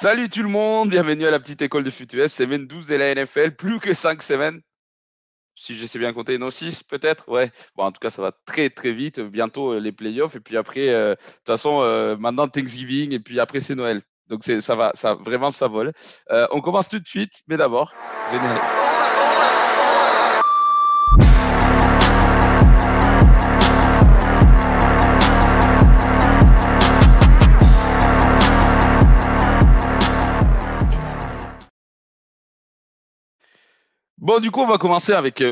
Salut tout le monde, bienvenue à la petite école de FUTUS, semaine 12 de la NFL, plus que 5 semaines, si je sais bien compter, non 6 peut-être, ouais. Bon, en tout cas, ça va très très vite, bientôt les playoffs, et puis après, de toute façon, maintenant Thanksgiving, et puis après c'est Noël. Donc ça va, ça vraiment ça vole. On commence tout de suite, mais d'abord, générique. Bon, du coup, on va commencer avec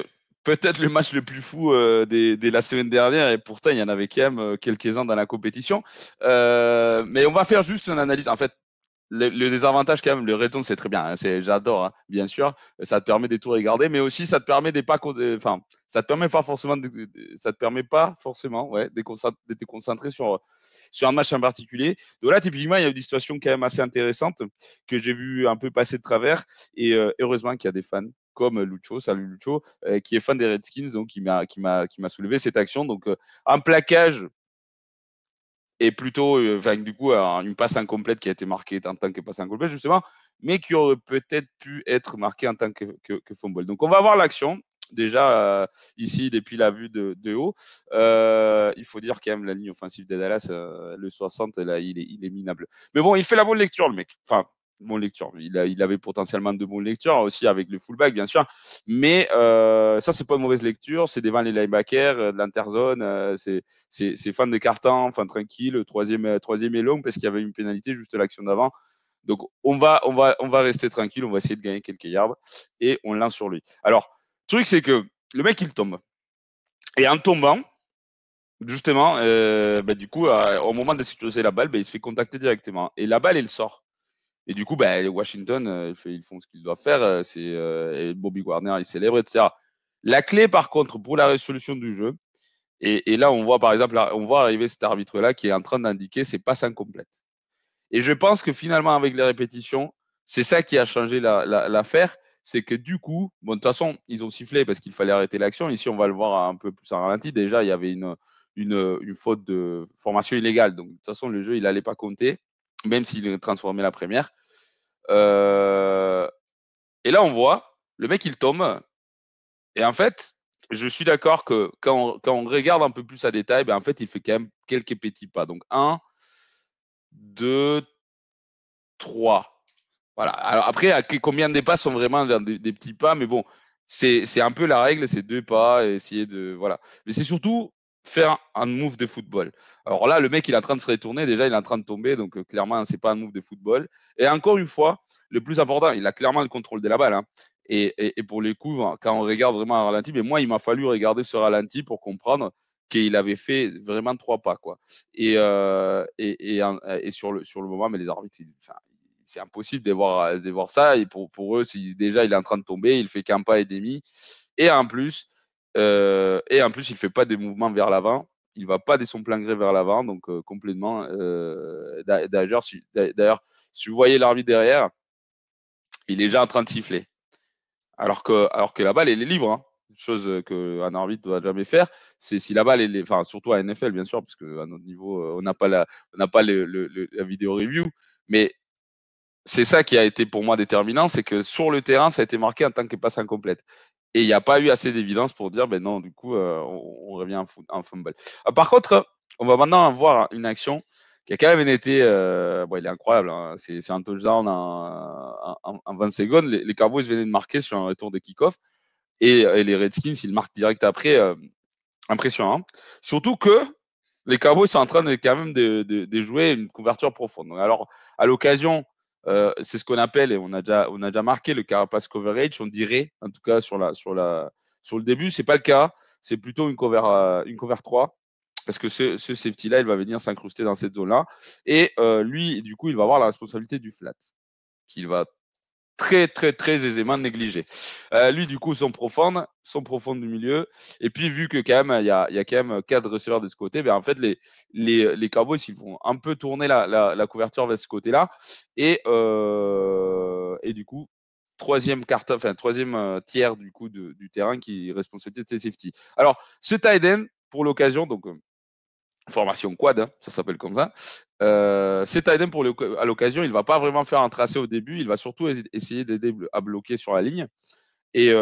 peut-être le match le plus fou de la semaine dernière, et pourtant, il y en avait quand même quelques-uns dans la compétition. Mais on va faire juste une analyse. En fait, le désavantage, quand même, le red zone, c'est très bien. Hein, j'adore, hein, bien sûr. Ça te permet des tours à garder, mais aussi, ça te permet des pas. Enfin, ça te permet pas forcément. Ça te permet pas forcément ouais, de te concentrer sur un match en particulier. Donc là, typiquement, il y a eu des situations quand même assez intéressantes que j'ai vu un peu passer de travers. Et heureusement qu'il y a des fans comme Lucho, salut Lucho, qui est fan des Redskins, donc qui m'a soulevé cette action. Donc un plaquage et plutôt, du coup, une passe incomplète qui a été marquée en tant que passe incomplète, justement, mais qui aurait peut-être pu être marquée en tant que fumble. Donc, on va voir l'action. Déjà, ici, depuis la vue de haut, il faut dire quand même la ligne offensive de Dallas, le 60, là, il est minable. Mais bon, il fait la bonne lecture, le mec. Enfin, bonne lecture. Il avait potentiellement de bonnes lectures, aussi avec le fullback, bien sûr. Mais ça, c'est pas une mauvaise lecture. C'est devant les linebackers, de l'interzone. C'est fin des cartons, enfin tranquille. Troisième est long parce qu'il y avait une pénalité juste l'action d'avant. Donc on va rester tranquille, on va essayer de gagner quelques yards et on lance sur lui. Alors, le truc c'est que le mec il tombe. Et en tombant, justement, du coup, au moment de sécuriser la balle, il se fait contacter directement. Et la balle, elle sort. Et du coup, Washington, ils font ce qu'ils doivent faire. Et Bobby Warner, il célèbre, etc. La clé, par contre, pour la résolution du jeu, et là, on voit par exemple, on voit arriver cet arbitre-là qui est en train d'indiquer ses passes incomplètes. Et je pense que finalement, avec les répétitions, c'est ça qui a changé l'affaire. C'est que du coup, bon, de toute façon, ils ont sifflé parce qu'il fallait arrêter l'action. Ici, on va le voir un peu plus en ralenti. Déjà, il y avait une faute de formation illégale. Donc, de toute façon, le jeu, il n'allait pas compter, même s'il transformait la première. Euh, et là, on voit, le mec, il tombe. Et en fait, je suis d'accord que quand on regarde un peu plus à détail, en fait, il fait quand même quelques petits pas. Donc, un, deux, trois. Voilà. Alors après, combien de pas sont vraiment des petits pas, mais bon, c'est un peu la règle, c'est deux pas, et essayer de. Voilà. Mais c'est surtout faire un move de football. Alors là, le mec, il est en train de se retourner, déjà, il est en train de tomber, donc clairement, c'est pas un move de football. Et encore une fois, le plus important, il a clairement le contrôle de la balle. Hein. Et pour les coups, quand on regarde vraiment un ralenti, mais moi, il m'a fallu regarder ce ralenti pour comprendre qu'il avait fait vraiment trois pas, quoi. Et sur le moment, mais les arbitres, enfin, c'est impossible de voir ça. Et pour eux, si déjà il est en train de tomber, il fait qu'un pas et demi. Et en plus, il fait pas des mouvements vers l'avant. Il va pas de son plein gré vers l'avant, donc complètement. Si vous voyez l'arbitre derrière, il est déjà en train de siffler. Alors que la balle, elle est libre. Hein. Chose qu'un arbitre doit jamais faire. C'est si la balle, enfin, surtout à NFL, bien sûr, parce qu'à notre niveau, on n'a pas la vidéo review. Mais c'est ça qui a été pour moi déterminant, c'est que sur le terrain, ça a été marqué en tant que passe incomplète. Et il n'y a pas eu assez d'évidence pour dire, ben non, du coup, on revient en fumble. Par contre, on va maintenant voir une action qui a quand même été, bon, il est incroyable, hein. C'est un touchdown en 20 secondes. Les Cowboys venaient de marquer sur un retour de kick-off et les Redskins, ils marquent direct après. Impressionnant. Surtout que les Cowboys sont en train de, quand même de jouer une couverture profonde. Donc, alors, à l'occasion, c'est ce qu'on appelle, et on a déjà marqué le carapace coverage, on dirait, en tout cas sur le début, c'est pas le cas, c'est plutôt une cover 3, parce que ce safety-là, il va venir s'incruster dans cette zone-là. Et lui, du coup, il va avoir la responsabilité du flat, qu'il va très, très, très aisément négligé. Lui, du coup, son profonde du milieu. Et puis, vu que quand même, il y a quand même 4 receveurs de ce côté, en fait, les Cowboys, ils vont un peu tourner la couverture vers ce côté-là. Et du coup, troisième tiers du coup du terrain qui est responsabilité de ses safety. Alors, ce tight end, pour l'occasion, donc formation quad, hein, ça s'appelle comme ça. C'est tight end à l'occasion, il ne va pas vraiment faire un tracé au début, il va surtout essayer d'aider à bloquer sur la ligne. Et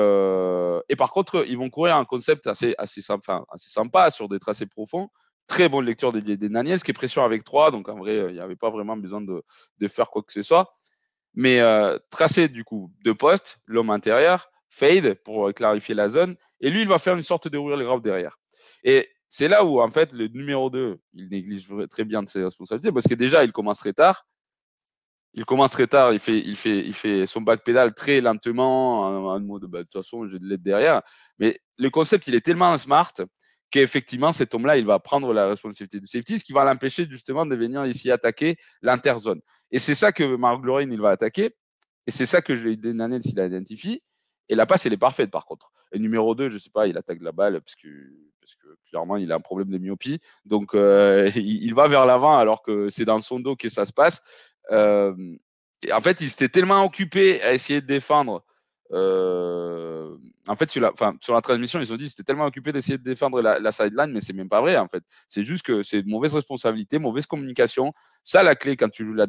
par contre, ils vont courir un concept assez sympa sur des tracés profonds. Très bonne lecture des Daniels, qui est pression avec 3, donc en vrai, il n'y avait pas vraiment besoin de faire quoi que ce soit. Mais tracé du coup de poste, l'homme intérieur, fade pour clarifier la zone, et lui, il va faire une sorte de wheel grab derrière. Et c'est là où, en fait, le numéro 2, il néglige très bien de ses responsabilités, parce que déjà, il commence très tard. Il fait son back pédale très lentement, en mode, bah, de toute façon, j'ai de l'aide derrière. Mais le concept, il est tellement smart qu'effectivement, cet homme-là, il va prendre la responsabilité du safety, ce qui va l'empêcher justement de venir ici attaquer l'interzone. Et c'est ça que Mark Glorin, il va attaquer. Et c'est ça que Daniel, s'il identifie. Et la passe, elle est parfaite, par contre. Et numéro 2, je ne sais pas, il attaque la balle parce que clairement, il a un problème de myopie. Donc, il va vers l'avant alors que c'est dans son dos que ça se passe. En fait, il s'était tellement occupé à essayer de défendre. En fait, sur la transmission, ils ont dit qu'ils étaient tellement occupés d'essayer de défendre la sideline, mais c'est même pas vrai, en fait. C'est juste que c'est de mauvaise responsabilité, mauvaise communication. Ça, la clé quand tu joues la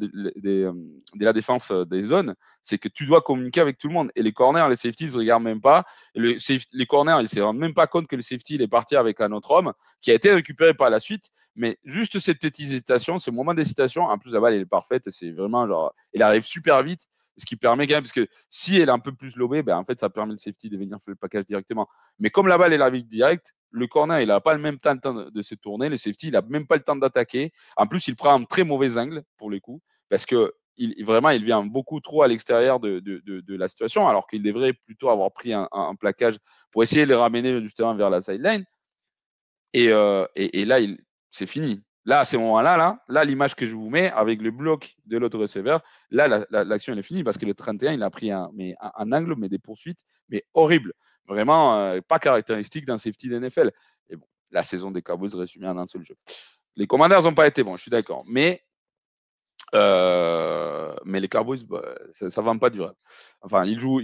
défense des zones, c'est que tu dois communiquer avec tout le monde. Et les corners, les safeties, ils ne regardent même pas. Les corners, ils ne se rendent même pas compte que le safety, il est parti avec un autre homme qui a été récupéré par la suite. Mais juste cette petite hésitation, ce moment d'hésitation, en plus la balle elle est parfaite, c'est vraiment genre, elle arrive super vite, ce qui permet quand même, parce que si elle est un peu plus lobée, ben en fait ça permet le safety de venir faire le package directement. Mais comme la balle elle arrive direct, le corner il n'a pas le même temps de se tourner, le safety il n'a même pas le temps d'attaquer. En plus il prend un très mauvais angle pour les coups, parce que vraiment il vient beaucoup trop à l'extérieur de la situation, alors qu'il devrait plutôt avoir pris un plaquage pour essayer de les ramener justement vers la sideline. Et là, c'est fini. Là, à ce moment-là, l'image que je vous mets avec le bloc de l'autre receveur, là, l'action, elle est finie parce que le 31, il a pris un angle, mais des poursuites, mais horrible. Vraiment, pas caractéristique d'un safety d'NFL. Et bon, la saison des Cowboys résumée en un seul jeu. Les Commanders n'ont pas été bons, je suis d'accord. Mais les Cowboys, bah, ça ne vend pas du rêve. Enfin, ils ont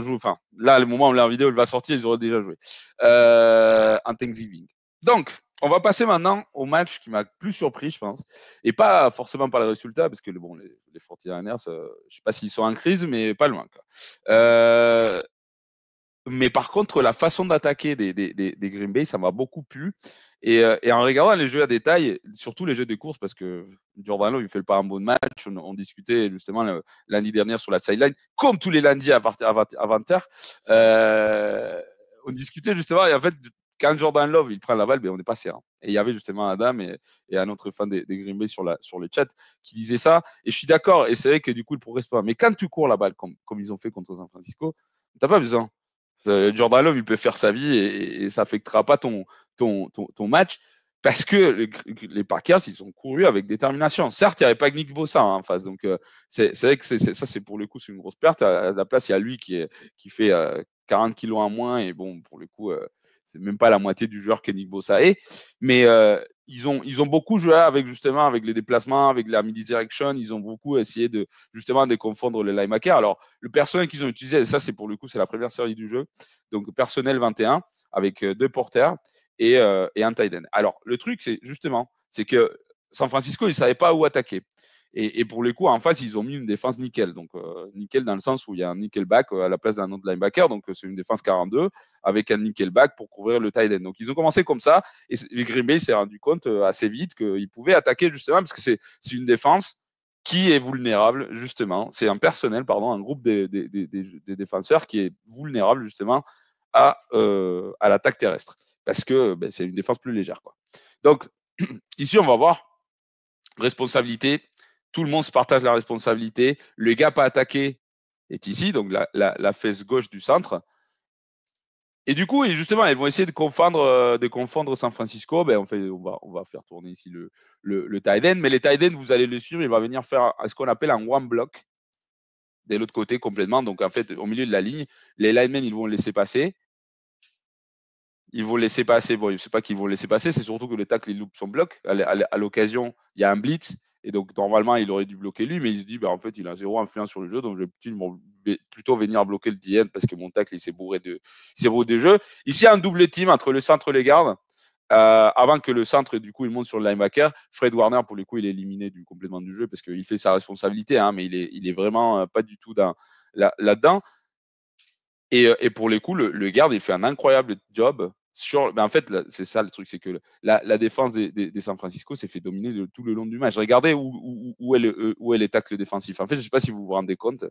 joué. Enfin, là, le moment où la vidéo elle va sortir, ils auraient déjà joué en Thanksgiving. Donc, on va passer maintenant au match qui m'a plus surpris, je pense, et pas forcément par les résultats, parce que bon, les 49ers, je ne sais pas s'ils sont en crise, mais pas loin. Mais par contre, la façon d'attaquer des Green Bay, ça m'a beaucoup plu. Et en regardant les jeux à détail, surtout les jeux de course, parce que Jordan Love, il ne fait pas un bon match. On discutait justement lundi dernier sur la sideline, comme tous les lundis à 20h. On discutait justement, et en fait, quand Jordan Love il prend la balle, ben, on est passé. Hein. Et il y avait justement Adam et un autre fan des Green Bay sur le chat qui disait ça. Et je suis d'accord. Et c'est vrai que du coup, il ne progresse pas. Mais quand tu cours la balle, comme ils ont fait contre San Francisco, tu n'as pas besoin. Jordan Love, il peut faire sa vie et ça n'affectera pas ton match parce que les Packers, ils ont couru avec détermination. Certes, il n'y avait pas que Nick Bosa en face. Donc, c'est vrai que ça, c'est pour le coup, c'est une grosse perte. À la place, il y a lui qui fait 40 kilos en moins. Et bon, pour le coup, c'est même pas la moitié du joueur que Nick Bosa est. Mais ils ont beaucoup joué justement avec les déplacements, avec la mid-direction. Ils ont beaucoup essayé de confondre les linebackers. Alors, le personnel qu'ils ont utilisé, ça, c'est pour le coup, c'est la première série du jeu. Donc, personnel 21 avec 2 porteurs et un tight end. Alors, le truc, c'est que San Francisco, ils ne savaient pas où attaquer. Et pour le coup, en face, ils ont mis une défense nickel. Donc, nickel dans le sens où il y a un nickelback à la place d'un autre linebacker. Donc, c'est une défense 42 avec un nickelback pour couvrir le tight end. Donc, ils ont commencé comme ça. Et Green Bay s'est rendu compte assez vite qu'ils pouvaient attaquer justement parce que c'est une défense qui est vulnérable, justement. C'est un personnel, pardon, un groupe des défenseurs qui est vulnérable, justement, à l'attaque terrestre. Parce que c'est une défense plus légère. Quoi. Donc, ici, on va voir responsabilité. Tout le monde se partage la responsabilité. Le gap à attaquer est ici, donc la fesse gauche du centre. Et du coup, justement, ils vont essayer de confondre San Francisco. Ben, on va faire tourner ici le tight end. Mais les tight end, vous allez le suivre, il va venir faire ce qu'on appelle un one block de l'autre côté complètement. Donc, en fait, au milieu de la ligne, les linemen, ils vont le laisser passer. Ils vont laisser passer. Bon, je ne sais pas qu'ils vont laisser passer. C'est surtout que le tackle, il loupe son bloc. À l'occasion, il y a un blitz. Et donc, normalement, il aurait dû bloquer lui. Mais il se dit, en fait, il a zéro influence sur le jeu. Donc, je vais plutôt venir bloquer le DN parce que mon tackle, il s'est bourré de jeu. Ici, il y a un double team entre le centre et les gardes. avant que le centre, du coup, il monte sur le linebacker. Fred Warner, pour le coup, il est éliminé complètement du jeu parce qu'il fait sa responsabilité, hein, mais il est vraiment pas du tout là-dedans. Et pour les coups, le garde, il fait un incroyable job sur. En fait, c'est ça le truc, c'est que la défense des San Francisco s'est fait dominer tout le long du match. Regardez où est les tacles défensifs. En fait, je ne sais pas si vous vous rendez compte.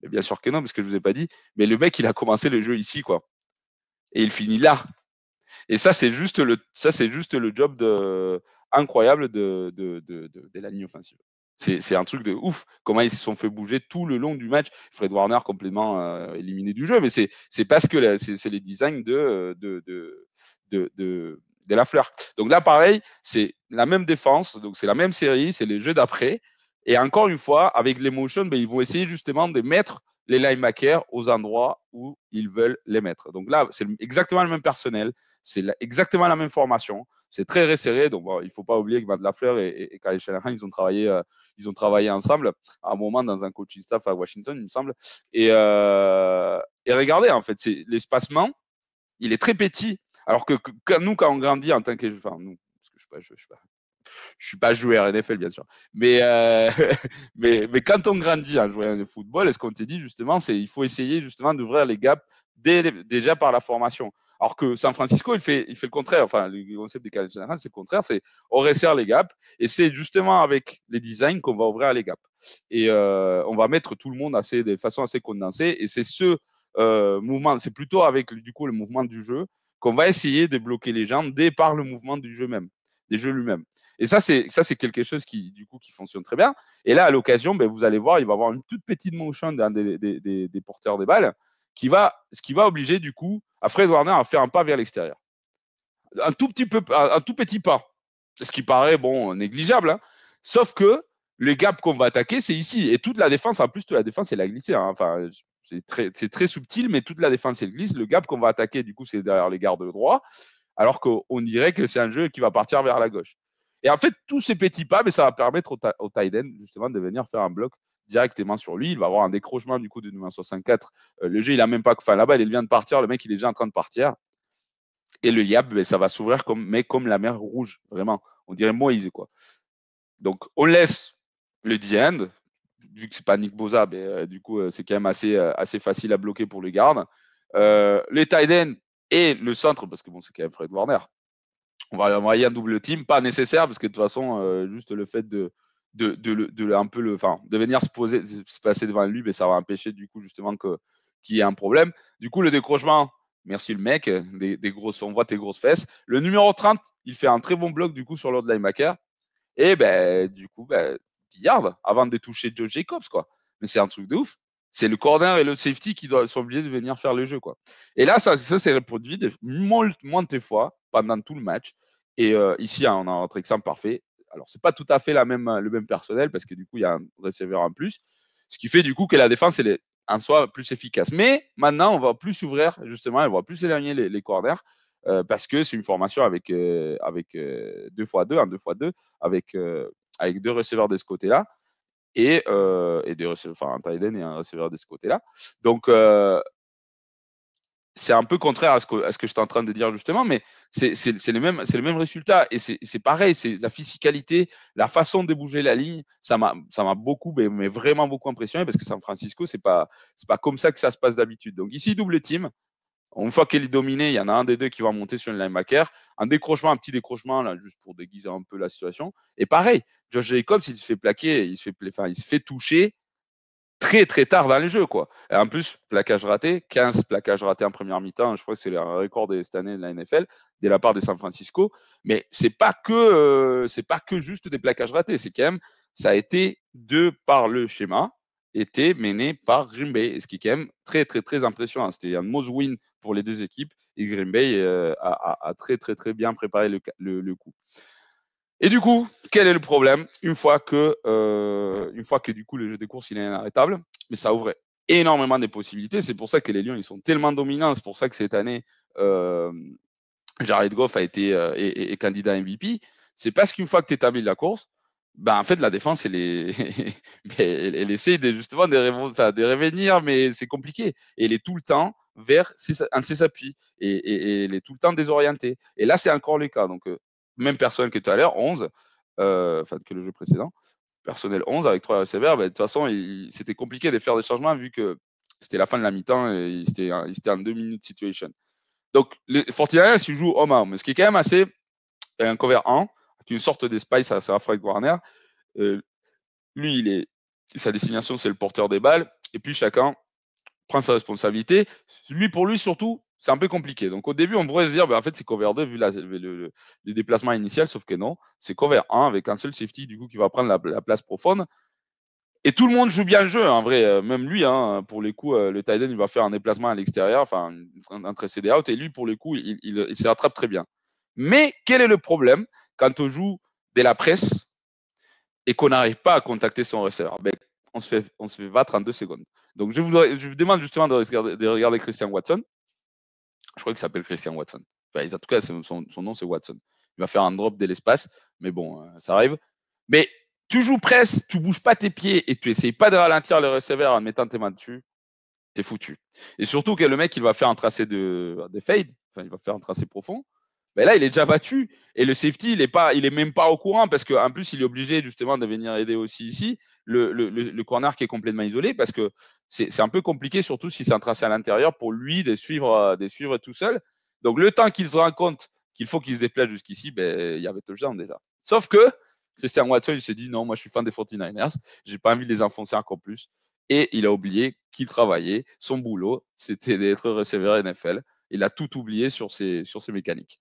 Mais bien sûr que non, parce que je ne vous ai pas dit. Mais le mec, il a commencé le jeu ici, quoi. Et il finit là. Et ça, c'est juste le job incroyable de la ligne offensive. C'est un truc de ouf. Comment ils se sont fait bouger tout le long du match. Fred Warner complètement éliminé du jeu, mais c'est parce que c'est les designs de Lafleur. Donc là, pareil, c'est la même défense, donc c'est la même série, c'est les jeux d'après. Et encore une fois, avec les motions, ben, ils vont essayer justement de mettre les linebackers aux endroits où ils veulent les mettre. Donc là, c'est exactement le même personnel, c'est exactement la même formation, c'est très resserré. Donc bon, il ne faut pas oublier que Matt Lafleur et Kyle Shanahan, ils ont travaillé ensemble à un moment dans un coaching staff à Washington, il me semble. Et regardez, en fait, l'espacement, il est très petit. Alors que nous, quand on grandit en tant que. Enfin, nous, parce que je suis pas joueur NFL, bien sûr. Mais quand on grandit en jouant au football, est-ce qu'on t'est dit justement, il faut essayer justement d'ouvrir les gaps déjà par la formation. Alors que San Francisco, il fait le contraire. Enfin, le concept des collèges généraux, c'est le contraire. C'est on resserre les gaps et c'est justement avec les designs qu'on va ouvrir les gaps. Et on va mettre tout le monde de façon assez condensée. Et c'est ce mouvement, c'est plutôt avec du coup le mouvement du jeu qu'on va essayer de bloquer les gens dès par le mouvement du jeu même, des jeux lui-même. Et ça, c'est quelque chose qui fonctionne très bien. Et là, à l'occasion, ben, vous allez voir, il va y avoir une toute petite motion des porteurs des balles ce qui va obliger, du coup, à Fred Warner à faire un pas vers l'extérieur. Un tout petit pas. Ce qui paraît, bon, négligeable, hein. Sauf que le gap qu'on va attaquer, c'est ici. Et toute la défense, en plus, toute la défense, elle a glissé, hein. Enfin, c'est très subtil, mais toute la défense, elle glisse. Le gap qu'on va attaquer, du coup, c'est derrière les gardes droits, alors qu'on dirait que c'est un jeu qui va partir vers la gauche. Et en fait, tous ces petits pas, mais ça va permettre au tight end, justement, de venir faire un bloc directement sur lui. Il va avoir un décrochement, du coup, de numéro 64. Le jeu, il a même pas. Enfin, là-bas, il vient de partir. Le mec, il est déjà en train de partir. Et le yab, ben, ça va s'ouvrir comme la mer rouge, vraiment. On dirait Moïse, quoi. Donc, on laisse le D-end. Vu que c'est pas Nick Bosa, ben, du coup, c'est quand même assez facile à bloquer pour les gardes. Les tight ends et le centre, parce que bon, c'est quand même Fred Warner. On va envoyer un double team, pas nécessaire, parce que de toute façon, juste le fait de venir se passer devant lui, ben, ça va empêcher du coup justement qu'il y ait un problème. Du coup, le décrochement, merci le mec, on voit tes grosses fesses. Le numéro 30, il fait un très bon bloc du coup sur l'autre linebacker. Et ben, du coup, 10 yards avant de toucher Joe Jacobs, quoi. Mais c'est un truc de ouf. C'est le corner et le safety qui sont obligés de venir faire le jeu, quoi. Et là, ça s'est reproduit maintes fois pendant tout le match. Et ici, on a notre exemple parfait. Alors, c'est pas tout à fait le même personnel parce que du coup, il y a un receveur en plus. Ce qui fait du coup que la défense, elle est en soi plus efficace. Mais maintenant, on va plus s'ouvrir, justement, on va plus éloigner les corners parce que c'est une formation avec 2x2, en 2x2, avec deux receveurs de ce côté-là et deux receveurs, enfin un tight end et un receveur de ce côté-là. Donc, c'est un peu contraire à ce que je suis en train de dire justement, mais c'est le même résultat. Et c'est pareil, c'est la physicalité, la façon de bouger la ligne, ça m'a beaucoup, mais vraiment beaucoup impressionné parce que San Francisco, c'est pas comme ça que ça se passe d'habitude. Donc ici, double team. Une fois qu'elle est dominée, il y en a un des deux qui va monter sur le linebacker. Un petit décrochement, là, juste pour déguiser un peu la situation. Et pareil, Josh Jacobs, il se fait plaquer, il se fait toucher très très tard dans le jeu, quoi. Et en plus, plaquage raté, 15 plaquages ratés en première mi-temps, je crois que c'est le record de cette année de la NFL, de la part de San Francisco. Mais c'est pas que juste des plaquages ratés, c'est quand même, ça a été par le schéma, était mené par Green Bay, ce qui est quand même très très très impressionnant. C'était un must-win pour les deux équipes et Green Bay a très très très bien préparé le coup. Et du coup, quel est le problème une fois que du coup le jeu des courses il est inarrêtable, mais ça ouvrait énormément de possibilités. C'est pour ça que les Lions ils sont tellement dominants. C'est pour ça que cette année Jared Goff a été est candidat MVP. C'est parce qu'une fois que tu établis la course, en fait la défense elle essaie justement de revenir, mais c'est compliqué. Et elle est tout le temps vers un de ses appuis et il est tout le temps désorienté. Et là, c'est encore le cas. Donc, même personne que tout à l'heure, 11, enfin, que le jeu précédent, personnel 11 avec 3 receveurs, de toute façon, c'était compliqué de faire des changements vu que c'était la fin de la mi-temps et c'était en 2 minutes situation. Donc, les 49ers, ils jouent homme à homme, ce qui est quand même assez un cover 1, avec une sorte de spice à Fred Warner. Lui, sa destination, c'est le porteur des balles, et puis chacun prend sa responsabilité. Pour lui, surtout, c'est un peu compliqué. Donc, au début, on pourrait se dire, en fait, c'est cover 2 vu le déplacement initial, sauf que non, c'est cover 1 avec un seul safety, du coup, qui va prendre la place profonde. Et tout le monde joue bien le jeu, en vrai. Même lui, pour les coups, le tight end, il va faire un déplacement à l'extérieur, enfin, un tracé out, et lui, pour les coups, il se rattrape très bien. Mais quel est le problème quand on joue de la presse et qu'on n'arrive pas à contacter son receveur? On se fait battre en 2 secondes. Donc, je vous demande justement de regarder Christian Watson. Je crois qu'il s'appelle Christian Watson. Enfin, en tout cas, son nom, c'est Watson. Il va faire un drop de l'espace, mais bon, ça arrive. Mais tu joues presse, tu bouges pas tes pieds et tu essayes pas de ralentir le receveur en mettant tes mains dessus, t'es foutu. Et surtout que le mec, il va faire un tracé de fade, enfin, il va faire un tracé profond. Mais là, il est déjà battu et le safety, il est même pas au courant parce qu'en plus, il est obligé justement de venir aider aussi ici le corner qui est complètement isolé parce que c'est un peu compliqué, surtout si c'est un tracé à l'intérieur pour lui de suivre tout seul. Donc, le temps qu'il se rend compte qu'il faut qu'il se déplace jusqu'ici, il y avait touchdown déjà. Sauf que Christian Watson, il s'est dit non, moi, je suis fan des 49ers, j'ai pas envie de les enfoncer encore plus. Et il a oublié qu'il travaillait, son boulot, c'était d'être receveur NFL. Il a tout oublié sur ses mécaniques.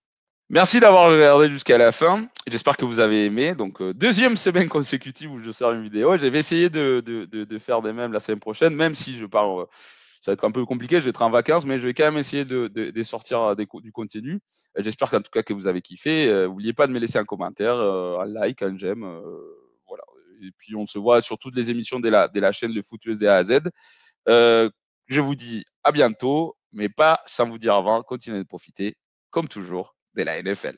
Merci d'avoir regardé jusqu'à la fin. J'espère que vous avez aimé. Donc, deuxième semaine consécutive où je sors une vidéo. Je vais essayer de faire des mêmes la semaine prochaine, même si je pars, ça va être un peu compliqué, je vais être en vacances, mais je vais quand même essayer de sortir du contenu. J'espère qu'en tout cas que vous avez kiffé. N'oubliez pas de me laisser un commentaire, un like, un j'aime. Voilà. Et puis, on se voit sur toutes les émissions de la chaîne Le Foot de A à Z. Je vous dis à bientôt, mais pas sans vous dire avant, continuez de profiter, comme toujours, de la NFL.